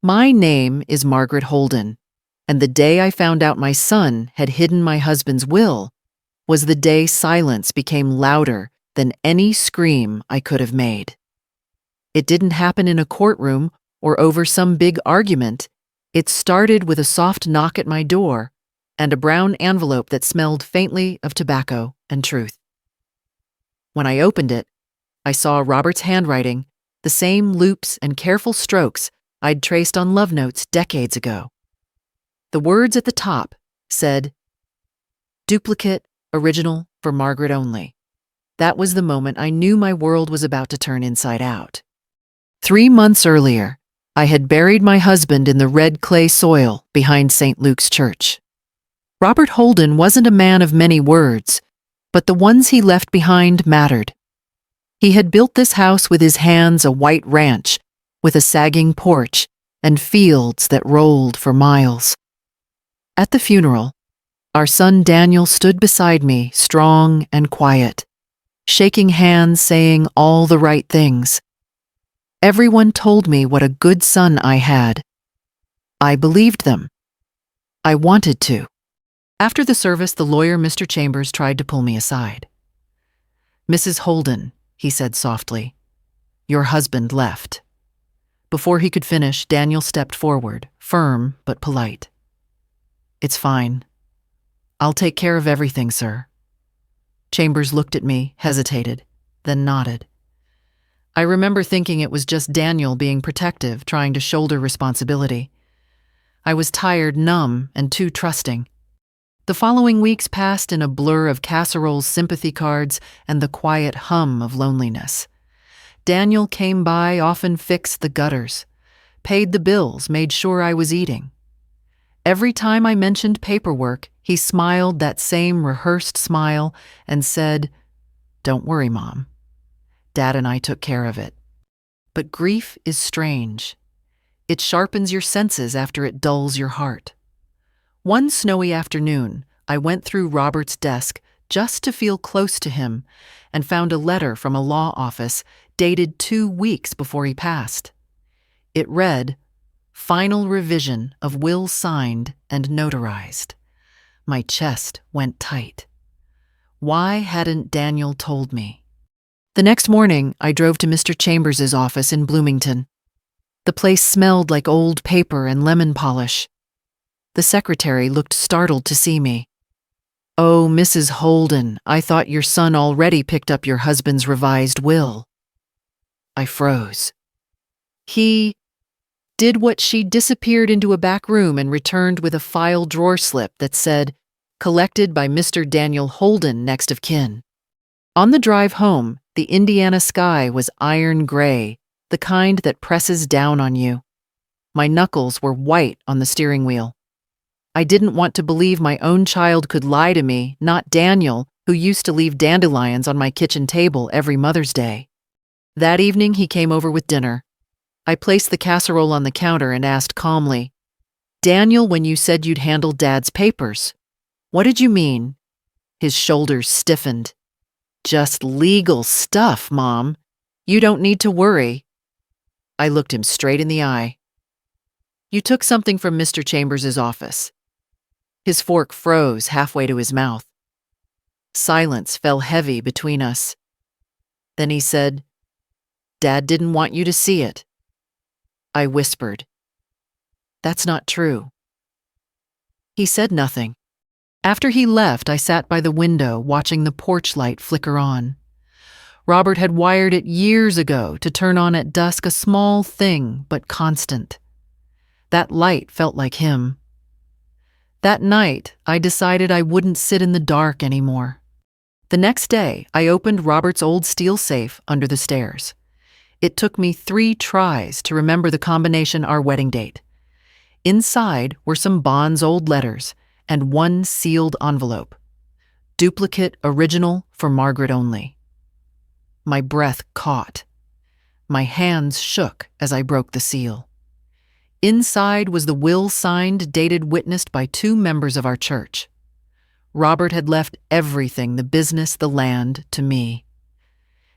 My name is Margaret Holden, and the day I found out my son had hidden my husband's will was the day silence became louder than any scream I could have made. It didn't happen in a courtroom or over some big argument. It started with a soft knock at my door and a brown envelope that smelled faintly of tobacco and truth. When I opened it, I saw Robert's handwriting, the same loops and careful strokes I'd traced on love notes decades ago. The words at the top said, "Duplicate, original for Margaret Only." That was the moment I knew my world was about to turn inside out. 3 months earlier, I had buried my husband in the red clay soil behind St. Luke's Church. Robert Holden wasn't a man of many words, but the ones he left behind mattered. He had built this house with his hands, a white ranch with a sagging porch and fields that rolled for miles. At the funeral, our son Daniel stood beside me, strong and quiet, shaking hands, saying all the right things. Everyone told me what a good son I had. I believed them. I wanted to. After the service, the lawyer, Mr. Chambers, tried to pull me aside. "Mrs. Holden," he said softly, "your husband left." Before he could finish, Daniel stepped forward, firm but polite. "It's fine. I'll take care of everything, sir." Chambers looked at me, hesitated, then nodded. I remember thinking it was just Daniel being protective, trying to shoulder responsibility. I was tired, numb, and too trusting. The following weeks passed in a blur of casseroles, sympathy cards, and the quiet hum of loneliness. Daniel came by, often fixed the gutters, paid the bills, made sure I was eating. Every time I mentioned paperwork, he smiled that same rehearsed smile and said, "Don't worry, Mom. Dad and I took care of it." But grief is strange. It sharpens your senses after it dulls your heart. One snowy afternoon, I went through Robert's desk just to feel close to him and found a letter from a law office dated 2 weeks before he passed. It read, "Final revision of will signed and notarized." My chest went tight. Why hadn't Daniel told me? The next morning, I drove to Mr. Chambers' office in Bloomington. The place smelled like old paper and lemon polish. The secretary looked startled to see me. "Oh, Mrs. Holden, I thought your son already picked up your husband's revised will." I froze. He did what? She disappeared into a back room and returned with a file drawer slip that said, "Collected by Mr. Daniel Holden, next of kin." On the drive home, the Indiana sky was iron gray, the kind that presses down on you. My knuckles were white on the steering wheel. I didn't want to believe my own child could lie to me, not Daniel, who used to leave dandelions on my kitchen table every Mother's Day. That evening, he came over with dinner. I placed the casserole on the counter and asked calmly, "Daniel, when you said you'd handle Dad's papers, what did you mean?" His shoulders stiffened. "Just legal stuff, Mom. You don't need to worry." I looked him straight in the eye. "You took something from Mr. Chambers' office." His fork froze halfway to his mouth. Silence fell heavy between us. Then he said, "Dad didn't want you to see it." I whispered, "That's not true." He said nothing. After he left, I sat by the window watching the porch light flicker on. Robert had wired it years ago to turn on at dusk, a small thing, but constant. That light felt like him. That night, I decided I wouldn't sit in the dark anymore. The next day, I opened Robert's old steel safe under the stairs. It took me 3 tries to remember the combination, our wedding date. Inside were some Bond's old letters and 1 sealed envelope. Duplicate, original for Margaret Only. My breath caught. My hands shook as I broke the seal. Inside was the will signed, dated, witnessed by 2 members of our church. Robert had left everything, the business, the land, to me.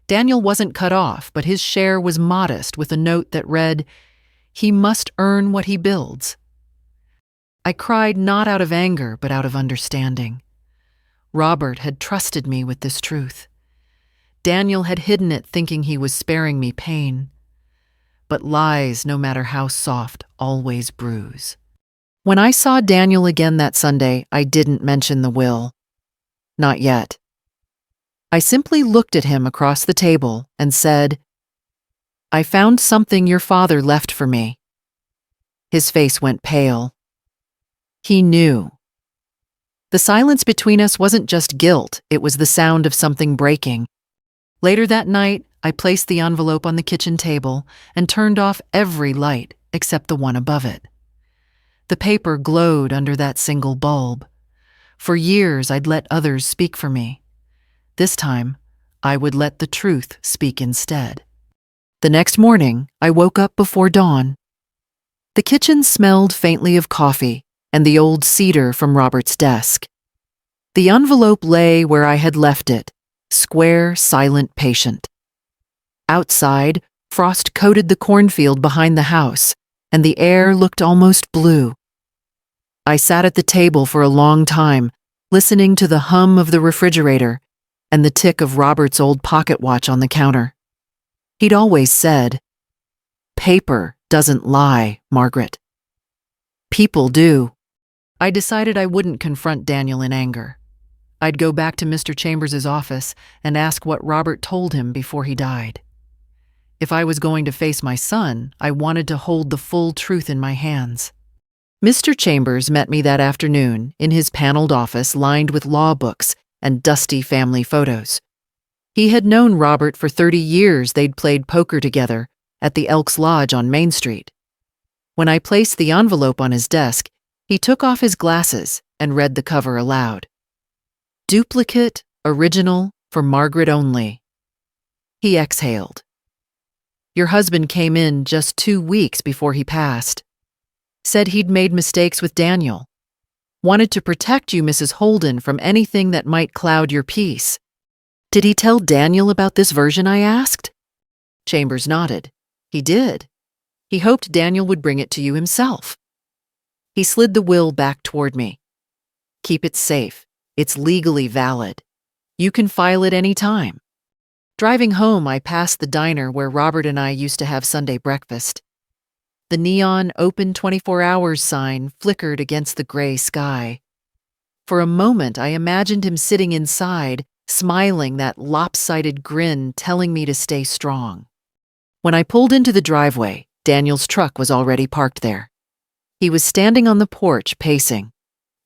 Daniel wasn't cut off, but his share was modest, with a note that read, He must earn what he builds. I cried not out of anger, but out of understanding. Robert had trusted me with this truth. Daniel had hidden it, thinking he was sparing me pain. But lies, no matter how soft, always bruise. When I saw Daniel again that Sunday, I didn't mention the will. Not yet. I simply looked at him across the table and said, "I found something your father left for me." His face went pale. He knew. The silence between us wasn't just guilt, it was the sound of something breaking. Later that night, I placed the envelope on the kitchen table and turned off every light except the one above it. The paper glowed under that single bulb. For years, I'd let others speak for me. This time, I would let the truth speak instead. The next morning, I woke up before dawn. The kitchen smelled faintly of coffee and the old cedar from Robert's desk. The envelope lay where I had left it, square, silent, patient. Outside, frost coated the cornfield behind the house, and the air looked almost blue. I sat at the table for a long time, listening to the hum of the refrigerator and the tick of Robert's old pocket watch on the counter. He'd always said, "Paper doesn't lie, Margaret. People do." I decided I wouldn't confront Daniel in anger. I'd go back to Mr. Chambers' office and ask what Robert told him before he died. If I was going to face my son, I wanted to hold the full truth in my hands. Mr. Chambers met me that afternoon in his paneled office lined with law books and dusty family photos. He had known Robert for 30 years. They'd played poker together at the Elks Lodge on Main Street. When I placed the envelope on his desk, he took off his glasses and read the cover aloud. "Duplicate, original, for Margaret Only." He exhaled. "Your husband came in just 2 weeks before he passed. Said he'd made mistakes with Daniel. Wanted to protect you, Mrs. Holden, from anything that might cloud your peace." "Did he tell Daniel about this version?" I asked. Chambers nodded. "He did. He hoped Daniel would bring it to you himself." He slid the will back toward me. "Keep it safe. It's legally valid. You can file it any time." Driving home, I passed the diner where Robert and I used to have Sunday breakfast. The neon "Open 24 Hours" sign flickered against the gray sky. For a moment, I imagined him sitting inside, smiling, that lopsided grin telling me to stay strong. When I pulled into the driveway, Daniel's truck was already parked there. He was standing on the porch, pacing.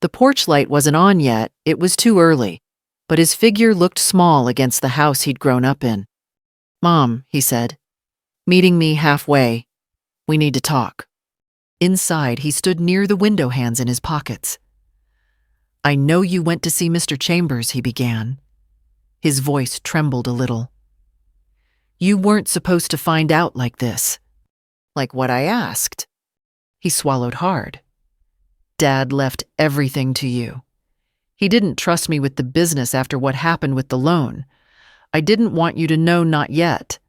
The porch light wasn't on yet, it was too early, but his figure looked small against the house he'd grown up in. "Mom," he said, meeting me halfway, "we need to talk." Inside, he stood near the window, hands in his pockets. "I know you went to see Mr. Chambers," he began. His voice trembled a little. "You weren't supposed to find out like this." "Like what I asked?" He swallowed hard. "Dad left everything to you. He didn't trust me with the business after what happened with the loan. I didn't want you to know, not yet.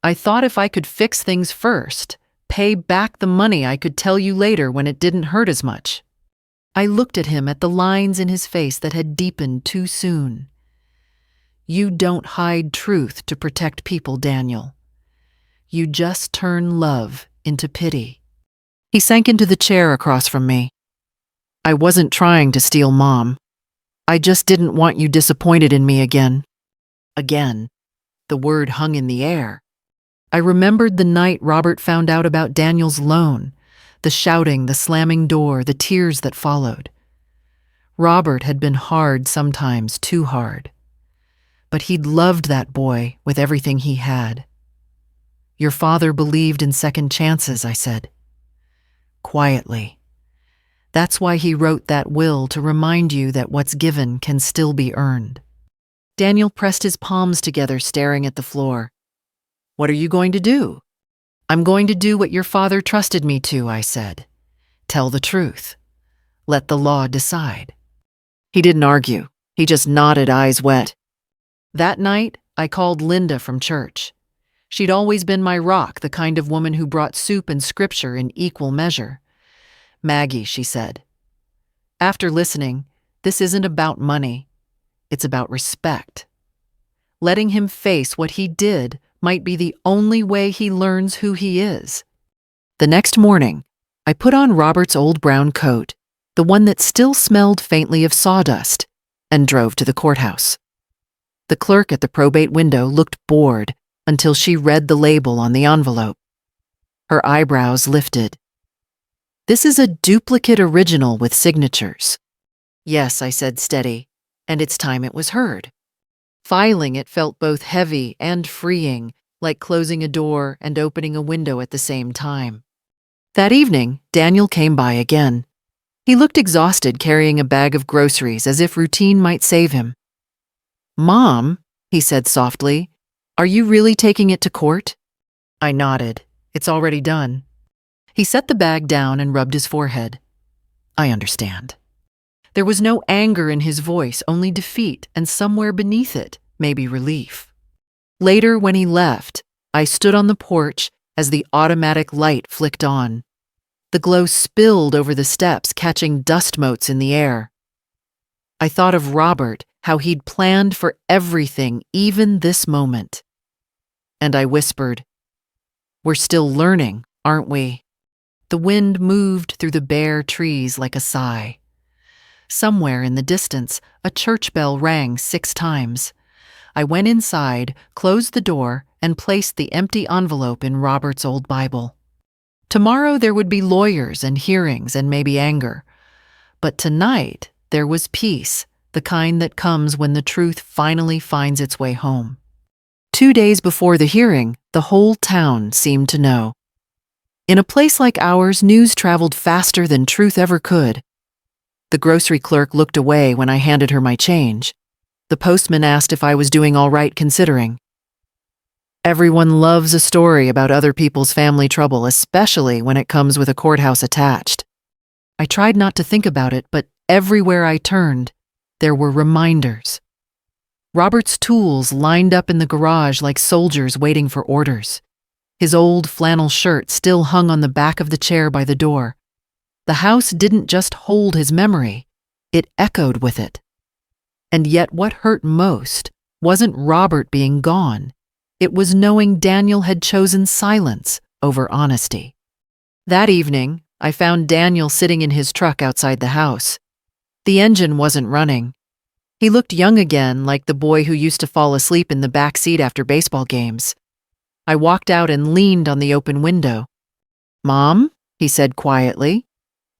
I thought if I could fix things first, pay back the money, I could tell you later when it didn't hurt as much." I looked at him, at the lines in his face that had deepened too soon. "You don't hide truth to protect people, Daniel. You just turn love into pity." He sank into the chair across from me. "I wasn't trying to steal, Mom. I just didn't want you disappointed in me again." Again. The word hung in the air. I remembered the night Robert found out about Daniel's loan, the shouting, the slamming door, the tears that followed. Robert had been hard sometimes, too hard. But he'd loved that boy with everything he had. "Your father believed in second chances," I said. Quietly. "That's why he wrote that will, to remind you that what's given can still be earned." Daniel pressed his palms together, staring at the floor. "What are you going to do?" "I'm going to do what your father trusted me to," I said. "Tell the truth. Let the law decide." He didn't argue. He just nodded, eyes wet. That night, I called Linda from church. She'd always been my rock, the kind of woman who brought soup and scripture in equal measure. "Maggie," she said, "after listening, this isn't about money. It's about respect. Letting him face what he did might be the only way he learns who he is." The next morning, I put on Robert's old brown coat, the one that still smelled faintly of sawdust, and drove to the courthouse. The clerk at the probate window looked bored until she read the label on the envelope. Her eyebrows lifted. "This is a duplicate original with signatures." "Yes," I said, steady, "and it's time it was heard." Filing it felt both heavy and freeing, like closing a door and opening a window at the same time. That evening, Daniel came by again. He looked exhausted, carrying a bag of groceries, as if routine might save him. "Mom," he said softly, "are you really taking it to court?" I nodded. "It's already done." He set the bag down and rubbed his forehead. "I understand." There was no anger in his voice, only defeat, and somewhere beneath it, maybe relief. Later, when he left, I stood on the porch as the automatic light flicked on. The glow spilled over the steps, catching dust motes in the air. I thought of Robert, how he'd planned for everything, even this moment. And I whispered, "We're still learning, aren't we?" The wind moved through the bare trees like a sigh. Somewhere in the distance, a church bell rang 6 times. I went inside, closed the door, and placed the empty envelope in Robert's old Bible. Tomorrow there would be lawyers and hearings and maybe anger. But tonight there was peace, the kind that comes when the truth finally finds its way home. 2 days before the hearing, the whole town seemed to know. In a place like ours, news traveled faster than truth ever could. The grocery clerk looked away when I handed her my change. The postman asked if I was doing all right considering. Everyone loves a story about other people's family trouble, especially when it comes with a courthouse attached. I tried not to think about it, but everywhere I turned, there were reminders. Robert's tools lined up in the garage like soldiers waiting for orders. His old flannel shirt still hung on the back of the chair by the door. The house didn't just hold his memory, it echoed with it. And yet what hurt most wasn't Robert being gone. It was knowing Daniel had chosen silence over honesty. That evening, I found Daniel sitting in his truck outside the house. The engine wasn't running. He looked young again, like the boy who used to fall asleep in the back seat after baseball games. I walked out and leaned on the open window. "Mom," he said quietly,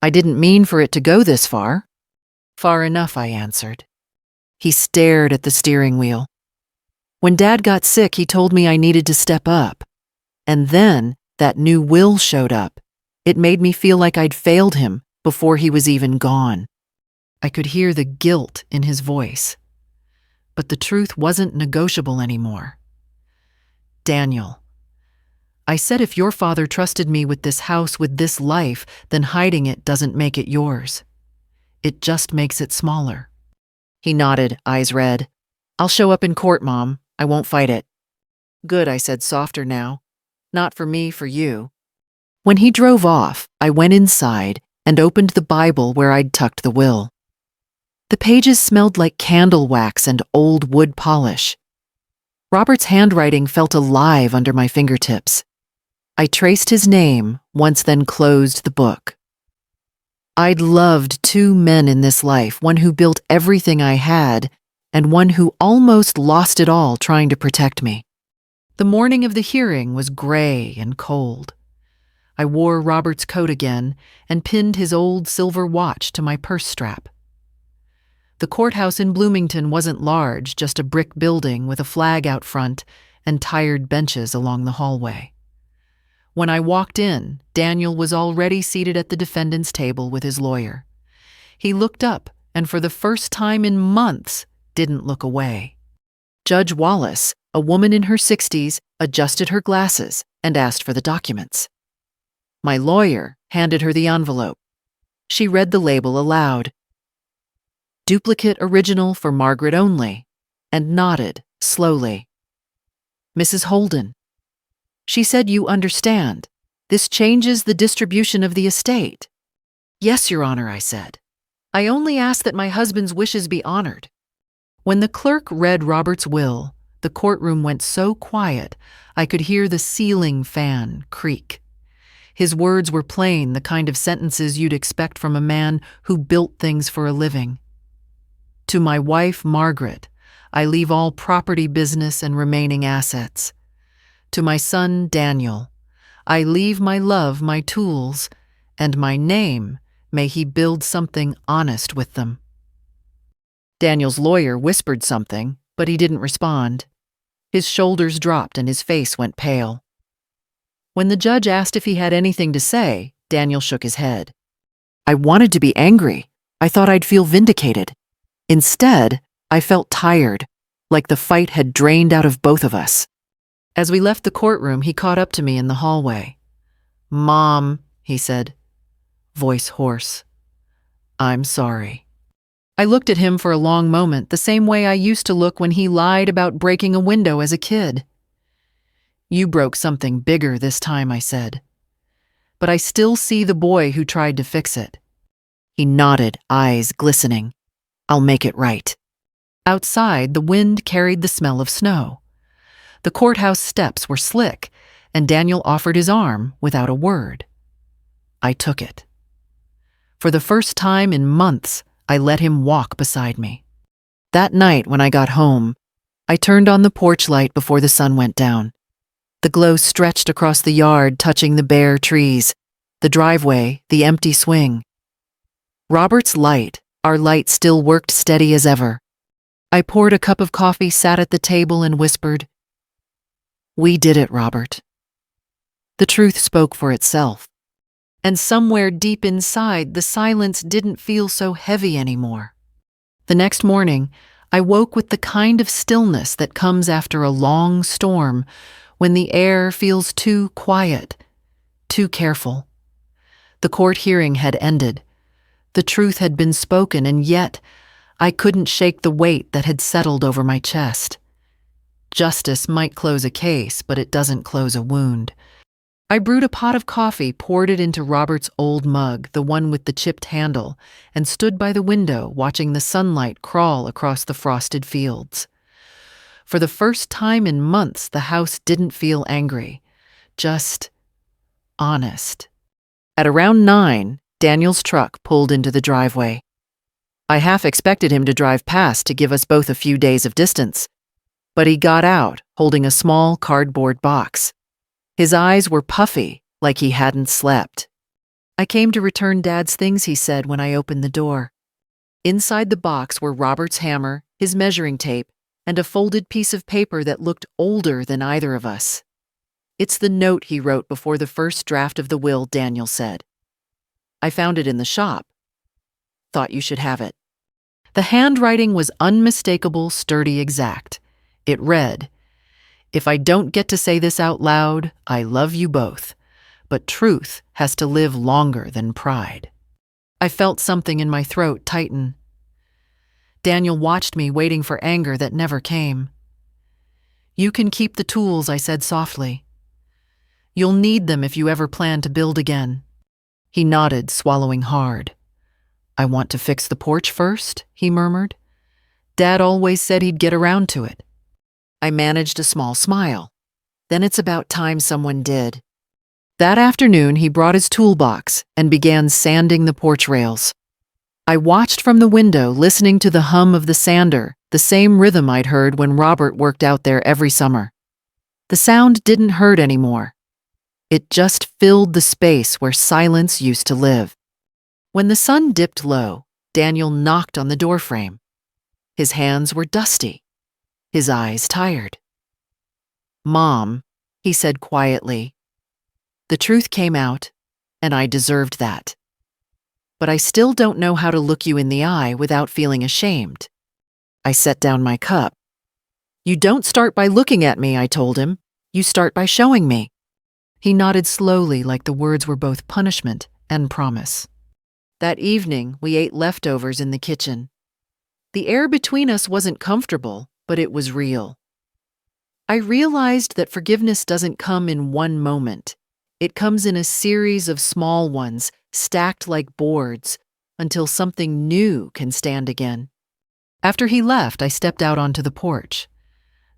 "I didn't mean for it to go this far." "Far enough," I answered. He stared at the steering wheel. "When Dad got sick, he told me I needed to step up. And then that new will showed up. It made me feel like I'd failed him before he was even gone." I could hear the guilt in his voice. But the truth wasn't negotiable anymore. "Daniel," I said, "if your father trusted me with this house, with this life, then hiding it doesn't make it yours. It just makes it smaller." He nodded, eyes red. "I'll show up in court, Mom. I won't fight it." "Good," I said, softer now. "Not for me, for you." When he drove off, I went inside and opened the Bible where I'd tucked the will. The pages smelled like candle wax and old wood polish. Robert's handwriting felt alive under my fingertips. I traced his name once, then closed the book. I'd loved 2 men in this life, one who built everything I had, and one who almost lost it all trying to protect me. The morning of the hearing was gray and cold. I wore Robert's coat again and pinned his old silver watch to my purse strap. The courthouse in Bloomington wasn't large, just a brick building with a flag out front and tired benches along the hallway. When I walked in, Daniel was already seated at the defendant's table with his lawyer. He looked up and for the first time in months didn't look away. Judge Wallace, a woman in her 60s, adjusted her glasses and asked for the documents. My lawyer handed her the envelope. She read the label aloud. "Duplicate original for Margaret Only," and nodded slowly. "Mrs. Holden." She said, "You understand. This changes the distribution of the estate." "Yes, Your Honor," I said. "I only ask that my husband's wishes be honored." When the clerk read Robert's will, the courtroom went so quiet I could hear the ceiling fan creak. His words were plain, the kind of sentences you'd expect from a man who built things for a living. "To my wife, Margaret, I leave all property, business, and remaining assets. To my son, Daniel, I leave my love, my tools, and my name. May he build something honest with them." Daniel's lawyer whispered something, but he didn't respond. His shoulders dropped and his face went pale. When the judge asked if he had anything to say, Daniel shook his head. "I wanted to be angry. I thought I'd feel vindicated. Instead, I felt tired, like the fight had drained out of both of us." As we left the courtroom, he caught up to me in the hallway. "Mom," he said, voice hoarse, "I'm sorry." I looked at him for a long moment, the same way I used to look when he lied about breaking a window as a kid. "You broke something bigger this time," I said. "But I still see the boy who tried to fix it." He nodded, eyes glistening. "I'll make it right." Outside, the wind carried the smell of snow. The courthouse steps were slick, and Daniel offered his arm without a word. I took it. For the first time in months, I let him walk beside me. That night, when I got home, I turned on the porch light before the sun went down. The glow stretched across the yard, touching the bare trees, the driveway, the empty swing. Robert's light, our light, still worked steady as ever. I poured a cup of coffee, sat at the table, and whispered, "We did it, Robert." The truth spoke for itself. And somewhere deep inside, the silence didn't feel so heavy anymore. The next morning, I woke with the kind of stillness that comes after a long storm, when the air feels too quiet, too careful. The court hearing had ended. The truth had been spoken, and yet I couldn't shake the weight that had settled over my chest. Justice might close a case, but it doesn't close a wound. I brewed a pot of coffee, poured it into Robert's old mug, the one with the chipped handle, and stood by the window watching the sunlight crawl across the frosted fields. For the first time in months, the house didn't feel angry, just honest. At around 9, Daniel's truck pulled into the driveway. I half expected him to drive past to give us both a few days of distance, but he got out, holding a small cardboard box. His eyes were puffy, like he hadn't slept. "I came to return Dad's things," he said when I opened the door. Inside the box were Robert's hammer, his measuring tape, and a folded piece of paper that looked older than either of us. "It's the note he wrote before the first draft of the will," Daniel said. "I found it in the shop. Thought you should have it." The handwriting was unmistakable, sturdy, exact. It read, "If I don't get to say this out loud, I love you both, but truth has to live longer than pride." I felt something in my throat tighten. Daniel watched me, waiting for anger that never came. "You can keep the tools," I said softly. "You'll need them if you ever plan to build again." He nodded, swallowing hard. "I want to fix the porch first," he murmured. "Dad always said he'd get around to it." I managed a small smile. "Then it's about time someone did." That afternoon, he brought his toolbox and began sanding the porch rails. I watched from the window, listening to the hum of the sander, the same rhythm I'd heard when Robert worked out there every summer. The sound didn't hurt anymore. It just filled the space where silence used to live. When the sun dipped low, Daniel knocked on the doorframe. His hands were dusty, his eyes tired. "Mom," he said quietly, "the truth came out, and I deserved that. But I still don't know how to look you in the eye without feeling ashamed." I set down my cup. "You don't start by looking at me," I told him. "You start by showing me." He nodded slowly, like the words were both punishment and promise. That evening, we ate leftovers in the kitchen. The air between us wasn't comfortable, but it was real. I realized that forgiveness doesn't come in one moment. It comes in a series of small ones, stacked like boards, until something new can stand again. After he left, I stepped out onto the porch.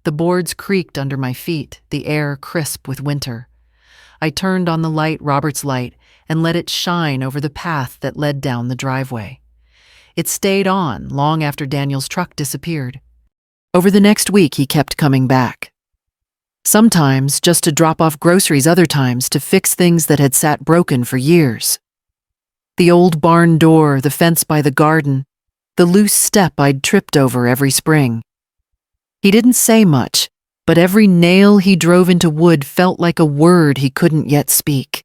The boards creaked under my feet, the air crisp with winter. I turned on the light, Robert's light, and let it shine over the path that led down the driveway. It stayed on long after Daniel's truck disappeared. Over the next week, he kept coming back. Sometimes just to drop off groceries, other times to fix things that had sat broken for years. The old barn door, the fence by the garden, the loose step I'd tripped over every spring. He didn't say much, but every nail he drove into wood felt like a word he couldn't yet speak.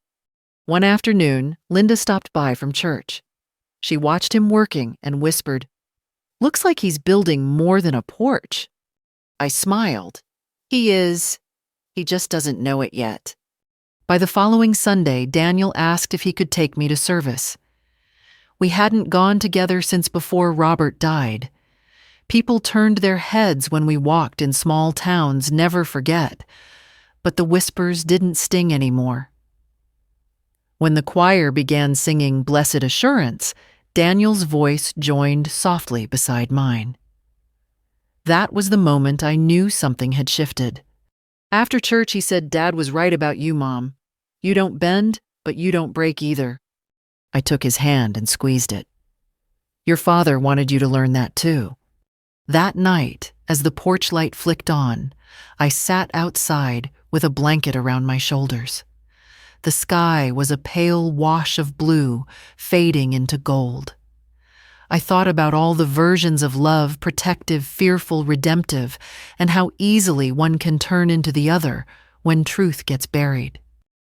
One afternoon, Linda stopped by from church. She watched him working and whispered, "Looks like he's building more than a porch." I smiled. He is. He just doesn't know it yet. By the following Sunday, Daniel asked if he could take me to service. We hadn't gone together since before Robert died. People turned their heads when we walked in small towns, never forget. But the whispers didn't sting anymore. When the choir began singing Blessed Assurance, Daniel's voice joined softly beside mine. That was the moment I knew something had shifted. After church, he said, "Dad was right about you, Mom. You don't bend, but you don't break either." I took his hand and squeezed it. "Your father wanted you to learn that too." That night, as the porch light flicked on, I sat outside with a blanket around my shoulders. The sky was a pale wash of blue, fading into gold. I thought about all the versions of love, protective, fearful, redemptive, and how easily one can turn into the other when truth gets buried.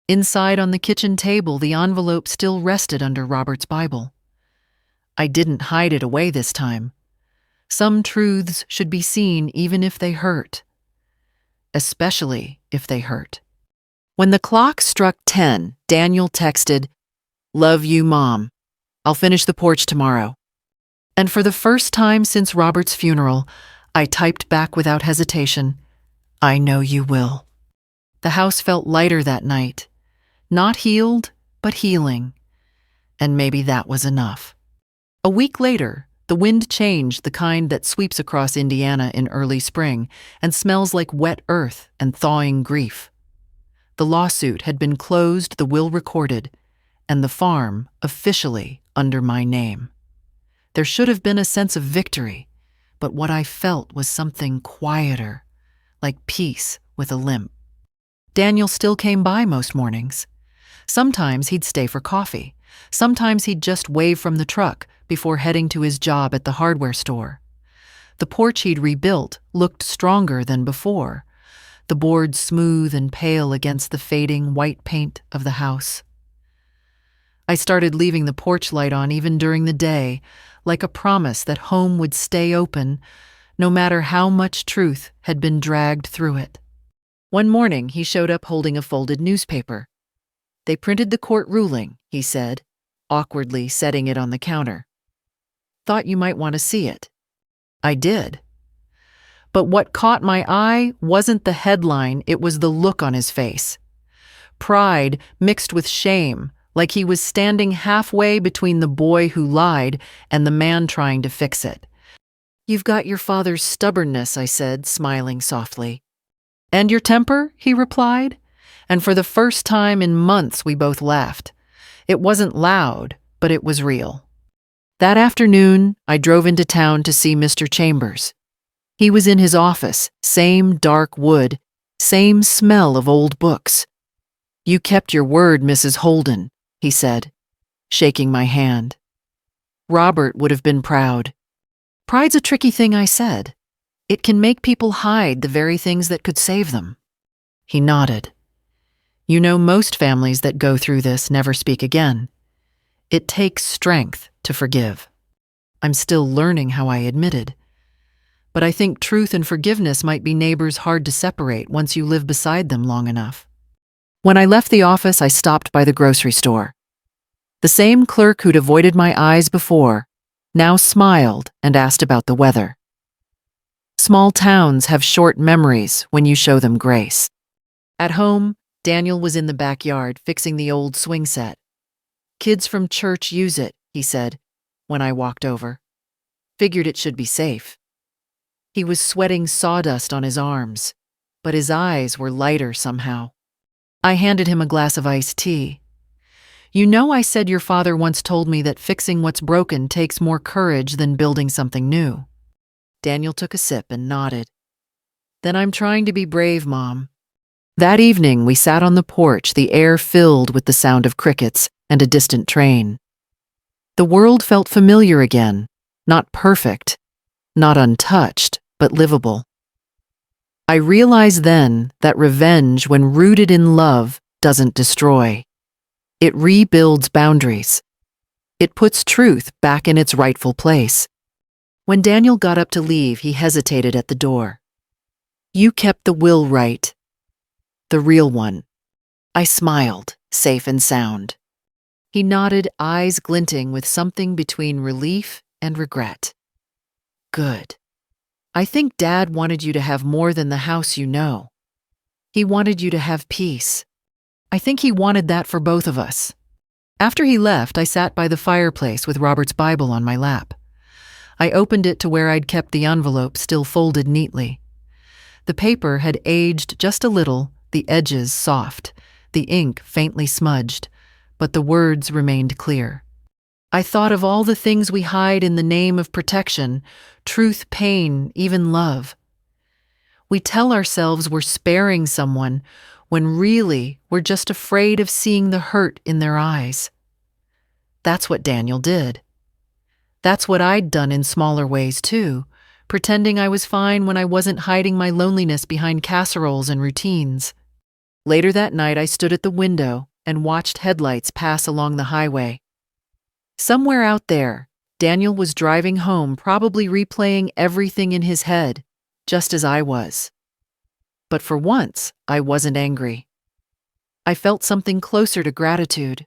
Inside on the kitchen table, the envelope still rested under Robert's Bible. I didn't hide it away this time. Some truths should be seen even if they hurt. Especially if they hurt. When the clock struck 10, Daniel texted, "Love you, Mom. I'll finish the porch tomorrow." And for the first time since Robert's funeral, I typed back without hesitation, "I know you will." The house felt lighter that night. Not healed, but healing. And maybe that was enough. A week later, the wind changed, the kind that sweeps across Indiana in early spring and smells like wet earth and thawing grief. The lawsuit had been closed, the will recorded, and the farm officially under my name. There should have been a sense of victory, but what I felt was something quieter, like peace with a limp. Daniel still came by most mornings. Sometimes he'd stay for coffee. Sometimes he'd just wave from the truck before heading to his job at the hardware store. The porch he'd rebuilt looked stronger than before, the boards smooth and pale against the fading white paint of the house. I started leaving the porch light on even during the day, like a promise that home would stay open, no matter how much truth had been dragged through it. One morning, he showed up holding a folded newspaper. "They printed the court ruling," he said, awkwardly setting it on the counter. "Thought you might want to see it." I did. But what caught my eye wasn't the headline, it was the look on his face. Pride mixed with shame, like he was standing halfway between the boy who lied and the man trying to fix it. "You've got your father's stubbornness," I said, smiling softly. "And your temper?" he replied. And for the first time in months, we both laughed. It wasn't loud, but it was real. That afternoon, I drove into town to see Mr. Chambers. He was in his office, same dark wood, same smell of old books. "You kept your word, Mrs. Holden," he said, shaking my hand. Robert would have been proud. "Pride's a tricky thing," I said. "It can make people hide the very things that could save them." He nodded. "You know, most families that go through this never speak again. It takes strength to forgive." I'm still learning how I admitted. But I think truth and forgiveness might be neighbors hard to separate once you live beside them long enough. When I left the office, I stopped by the grocery store. The same clerk who'd avoided my eyes before now smiled and asked about the weather. Small towns have short memories when you show them grace. At home, Daniel was in the backyard fixing the old swing set. "Kids from church use it," he said, when I walked over. Figured it should be safe. He was sweating sawdust on his arms, but his eyes were lighter somehow. I handed him a glass of iced tea. "You know, I said your father once told me that fixing what's broken takes more courage than building something new." Daniel took a sip and nodded. "Then I'm trying to be brave, Mom." That evening, we sat on the porch, the air filled with the sound of crickets and a distant train. The world felt familiar again, not perfect, not untouched, but livable. I realized then that revenge, when rooted in love, doesn't destroy. It rebuilds boundaries. It puts truth back in its rightful place. When Daniel got up to leave, he hesitated at the door. "You kept the will right. The real one." I smiled, safe and sound. He nodded, eyes glinting with something between relief and regret. "Good. I think Dad wanted you to have more than the house you know. He wanted you to have peace. I think he wanted that for both of us." After he left, I sat by the fireplace with Robert's Bible on my lap. I opened it to where I'd kept the envelope still folded neatly. The paper had aged just a little, the edges soft, the ink faintly smudged, but the words remained clear. I thought of all the things we hide in the name of protection: truth, pain, even love. We tell ourselves we're sparing someone when really we're just afraid of seeing the hurt in their eyes. That's what Daniel did. That's what I'd done in smaller ways too, pretending I was fine when I wasn't hiding my loneliness behind casseroles and routines. Later that night, I stood at the window and watched headlights pass along the highway. Somewhere out there, Daniel was driving home, probably replaying everything in his head, just as I was. But for once, I wasn't angry. I felt something closer to gratitude.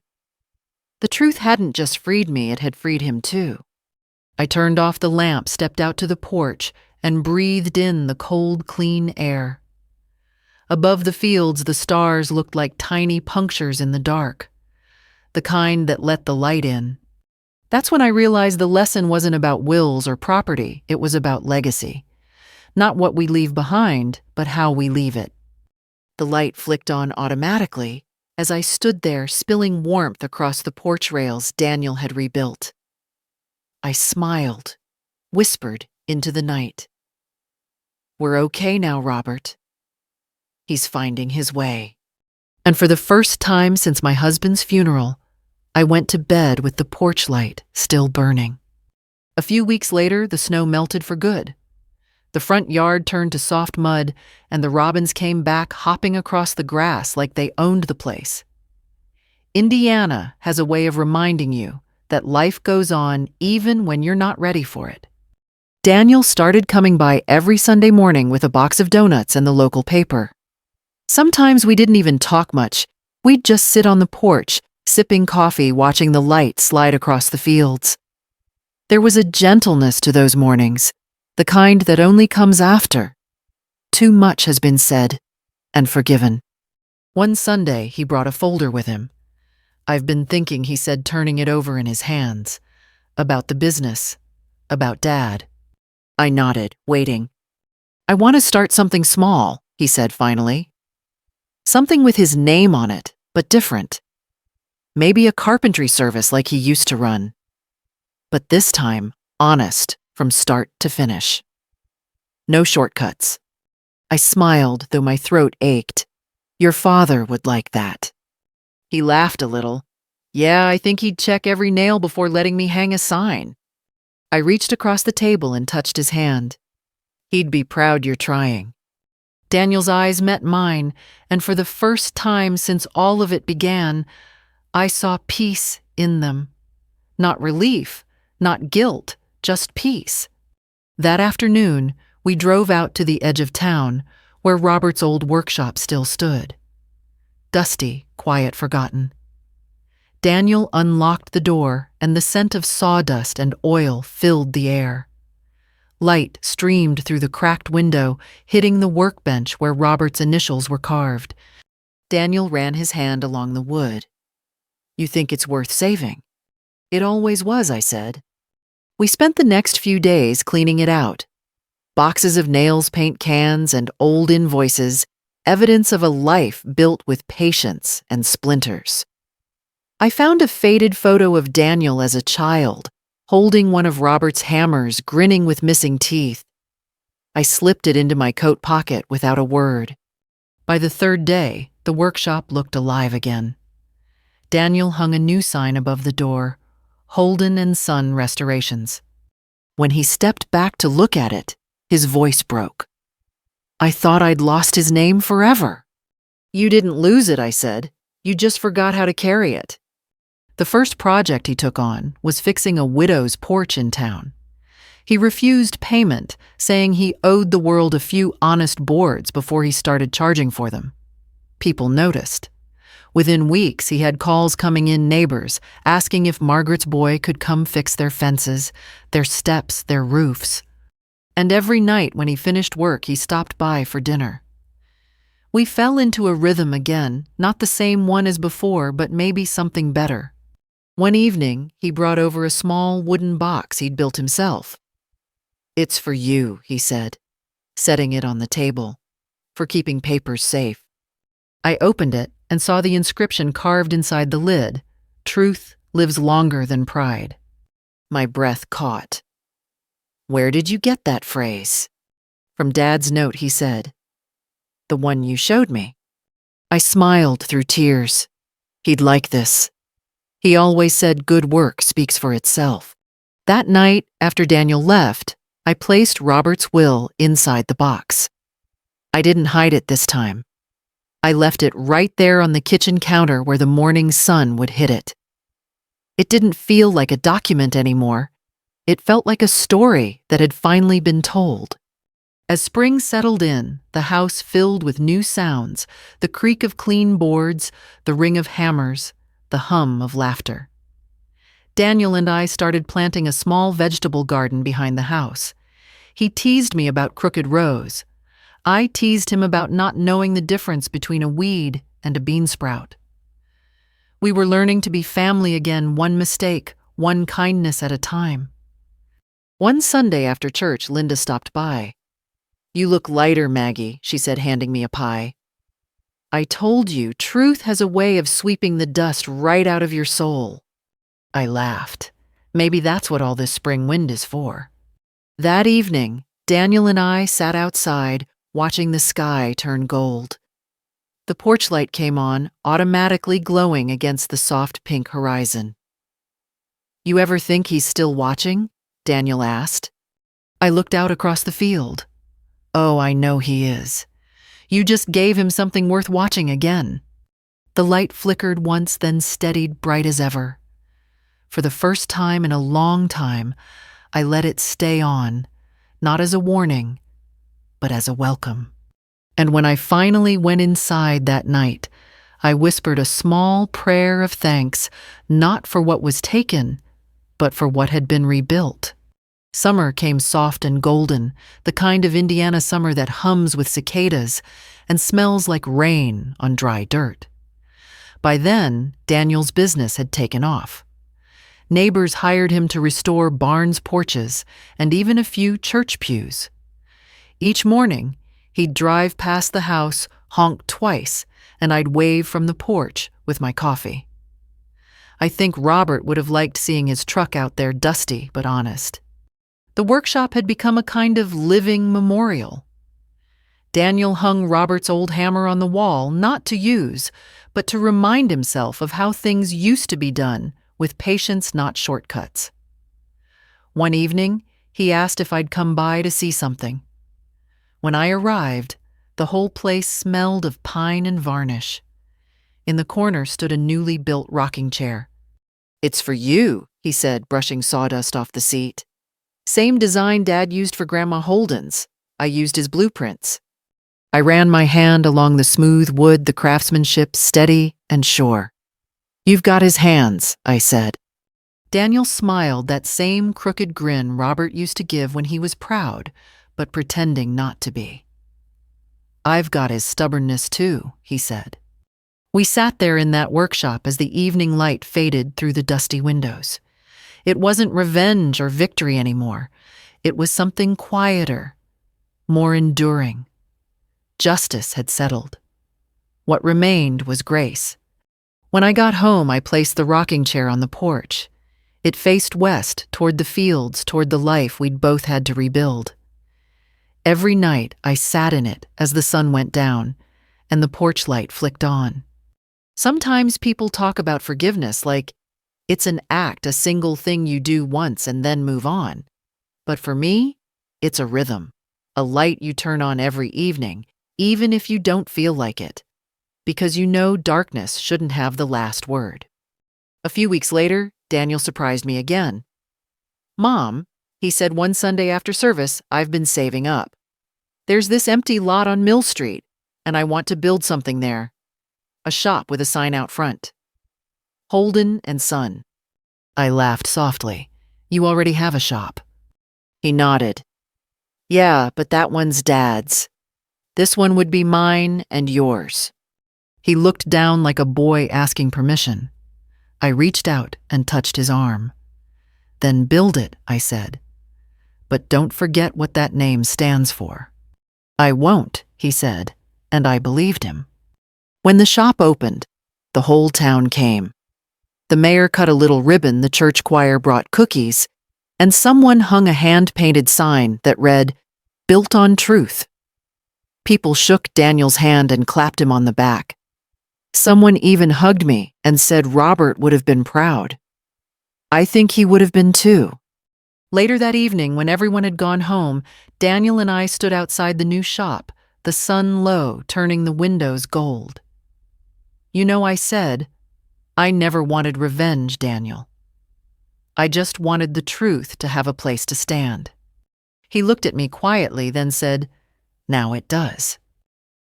The truth hadn't just freed me, it had freed him too. I turned off the lamp, stepped out to the porch, and breathed in the cold, clean air. Above the fields, the stars looked like tiny punctures in the dark, the kind that let the light in. That's when I realized the lesson wasn't about wills or property, it was about legacy. Not what we leave behind, but how we leave it. The light flicked on automatically as I stood there, spilling warmth across the porch rails Daniel had rebuilt. I smiled, whispered into the night. "We're okay now, Robert. He's finding his way." And for the first time since my husband's funeral, I went to bed with the porch light still burning. A few weeks later, the snow melted for good. The front yard turned to soft mud, and the robins came back hopping across the grass like they owned the place. Indiana has a way of reminding you that life goes on even when you're not ready for it. Daniel started coming by every Sunday morning with a box of donuts and the local paper. Sometimes we didn't even talk much. We'd just sit on the porch, sipping coffee, watching the light slide across the fields. There was a gentleness to those mornings, the kind that only comes after too much has been said and forgiven. One Sunday, he brought a folder with him. "I've been thinking," he said, turning it over in his hands, "about the business, about Dad." I nodded, waiting. "I want to start something small," he said finally. "Something with his name on it, but different. Maybe a carpentry service like he used to run. But this time, honest from start to finish. No shortcuts." I smiled, though my throat ached. "Your father would like that." He laughed a little. "Yeah, I think he'd check every nail before letting me hang a sign." I reached across the table and touched his hand. "He'd be proud you're trying." Daniel's eyes met mine, and for the first time since all of it began, I saw peace in them. Not relief, not guilt, just peace. That afternoon, we drove out to the edge of town, where Robert's old workshop still stood. Dusty, quiet, forgotten. Daniel unlocked the door, and the scent of sawdust and oil filled the air. Light streamed through the cracked window, hitting the workbench where Robert's initials were carved. Daniel ran his hand along the wood. "You think it's worth saving?" "It always was," I said. We spent the next few days cleaning it out. Boxes of nails paint cans and old invoices, evidence of a life built with patience and splinters. I found a faded photo of Daniel as a child, holding one of Robert's hammers, grinning with missing teeth. I slipped it into my coat pocket without a word. By the third day, the workshop looked alive again. Daniel hung a new sign above the door, Holden and Son Restorations. When he stepped back to look at it, his voice broke. "I thought I'd lost his name forever." "You didn't lose it," I said. "You just forgot how to carry it." The first project he took on was fixing a widow's porch in town. He refused payment, saying he owed the world a few honest boards before he started charging for them. People noticed. Within weeks, he had calls coming in, neighbors, asking if Margaret's boy could come fix their fences, their steps, their roofs. And every night when he finished work, he stopped by for dinner. We fell into a rhythm again, not the same one as before, but maybe something better. One evening, he brought over a small wooden box he'd built himself. "It's for you," he said, setting it on the table, "for keeping papers safe." I opened it and saw the inscription carved inside the lid, "Truth lives longer than pride." My breath caught. "Where did you get that phrase?" "From Dad's note," he said. "The one you showed me." I smiled through tears. He'd like this. He always said good work speaks for itself. That night, after Daniel left, I placed Robert's will inside the box. I didn't hide it this time. I left it right there on the kitchen counter where the morning sun would hit it. It didn't feel like a document anymore. It felt like a story that had finally been told. As spring settled in, the house filled with new sounds, the creak of clean boards, the ring of hammers, the hum of laughter. Daniel and I started planting a small vegetable garden behind the house. He teased me about crooked rows. I teased him about not knowing the difference between a weed and a bean sprout. We were learning to be family again, one mistake, one kindness at a time. One Sunday after church, Linda stopped by. "You look lighter, Maggie," she said, handing me a pie. "I told you, truth has a way of sweeping the dust right out of your soul." I laughed. Maybe that's what all this spring wind is for. That evening, Daniel and I sat outside, watching the sky turn gold. The porch light came on, automatically glowing against the soft pink horizon. "You ever think he's still watching?" Daniel asked. I looked out across the field. "Oh, I know he is. You just gave him something worth watching again." The light flickered once, then steadied bright as ever. For the first time in a long time, I let it stay on, not as a warning, but as a welcome. And when I finally went inside that night, I whispered a small prayer of thanks, not for what was taken, but for what had been rebuilt. Summer came soft and golden, the kind of Indiana summer that hums with cicadas and smells like rain on dry dirt. By then, Daniel's business had taken off. Neighbors hired him to restore barns' porches and even a few church pews. Each morning, he'd drive past the house, honk twice, and I'd wave from the porch with my coffee. I think Robert would have liked seeing his truck out there, dusty but honest. The workshop had become a kind of living memorial. Daniel hung Robert's old hammer on the wall, not to use, but to remind himself of how things used to be done, with patience, not shortcuts. One evening, he asked if I'd come by to see something. When I arrived, the whole place smelled of pine and varnish. In the corner stood a newly built rocking chair. "It's for you," he said, brushing sawdust off the seat. "Same design Dad used for Grandma Holden's. I used his blueprints." I ran my hand along the smooth wood, the craftsmanship steady and sure. "You've got his hands," I said. Daniel smiled, that same crooked grin Robert used to give when he was proud, but pretending not to be. "I've got his stubbornness too," he said. We sat there in that workshop as the evening light faded through the dusty windows. It wasn't revenge or victory anymore. It was something quieter, more enduring. Justice had settled. What remained was grace. When I got home, I placed the rocking chair on the porch. It faced west, toward the fields, toward the life we'd both had to rebuild. Every night, I sat in it as the sun went down, and the porch light flicked on. Sometimes people talk about forgiveness like it's an act, a single thing you do once and then move on. But for me, it's a rhythm, a light you turn on every evening, even if you don't feel like it, because you know darkness shouldn't have the last word. A few weeks later, Daniel surprised me again. "Mom," he said one Sunday after service, "I've been saving up. There's this empty lot on Mill Street, and I want to build something there. A shop with a sign out front. Holden and Son." I laughed softly. "You already have a shop." He nodded. "Yeah, but that one's Dad's. This one would be mine and yours." He looked down like a boy asking permission. I reached out and touched his arm. "Then build it," I said. "But don't forget what that name stands for." "I won't," he said, and I believed him. When the shop opened, the whole town came. The mayor cut a little ribbon, the church choir brought cookies, and someone hung a hand-painted sign that read, "Built on Truth." People shook Daniel's hand and clapped him on the back. Someone even hugged me and said Robert would have been proud. I think he would have been too. Later that evening, when everyone had gone home, Daniel and I stood outside the new shop, the sun low, turning the windows gold. "You know," I said, "I never wanted revenge, Daniel. I just wanted the truth to have a place to stand." He looked at me quietly, then said, "Now it does."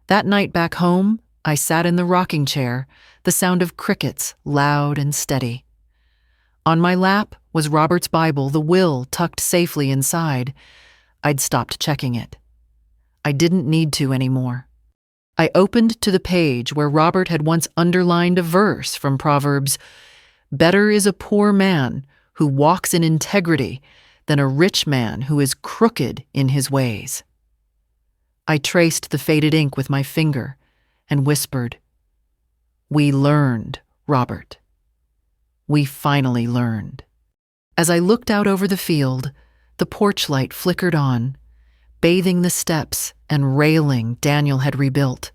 That night back home, I sat in the rocking chair, the sound of crickets loud and steady. On my lap was Robert's Bible, the will tucked safely inside. I'd stopped checking it. I didn't need to anymore. I opened to the page where Robert had once underlined a verse from Proverbs, "Better is a poor man who walks in integrity than a rich man who is crooked in his ways." I traced the faded ink with my finger and whispered, "We learned, Robert. We finally learned." As I looked out over the field, the porch light flickered on, bathing the steps and railing Daniel had rebuilt.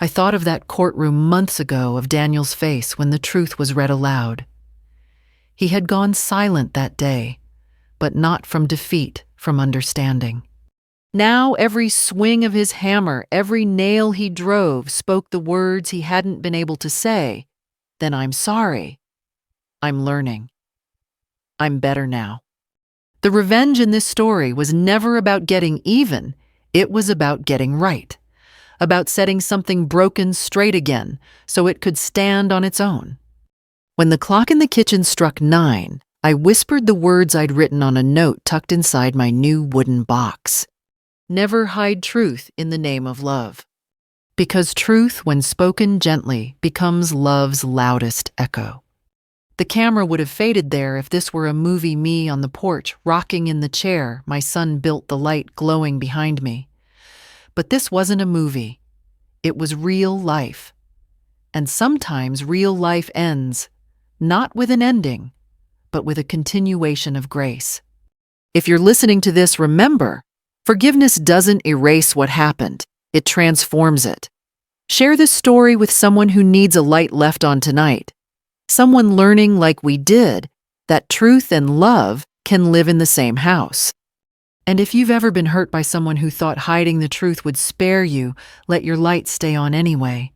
I thought of that courtroom months ago, of Daniel's face when the truth was read aloud. He had gone silent that day, but not from defeat, from understanding. Now every swing of his hammer, every nail he drove spoke the words he hadn't been able to say. "Then I'm sorry. I'm learning. I'm better now." The revenge in this story was never about getting even. It was about getting right, about setting something broken straight again so it could stand on its own. When the clock in the kitchen struck 9, I whispered the words I'd written on a note tucked inside my new wooden box. "Never hide truth in the name of love. Because truth, when spoken gently, becomes love's loudest echo." The camera would have faded there if this were a movie, me on the porch, rocking in the chair, my son built, the light glowing behind me. But this wasn't a movie. It was real life. And sometimes real life ends, not with an ending, but with a continuation of grace. If you're listening to this, remember, forgiveness doesn't erase what happened, it transforms it. Share this story with someone who needs a light left on tonight. Someone learning, like we did, that truth and love can live in the same house. And if you've ever been hurt by someone who thought hiding the truth would spare you, let your light stay on anyway.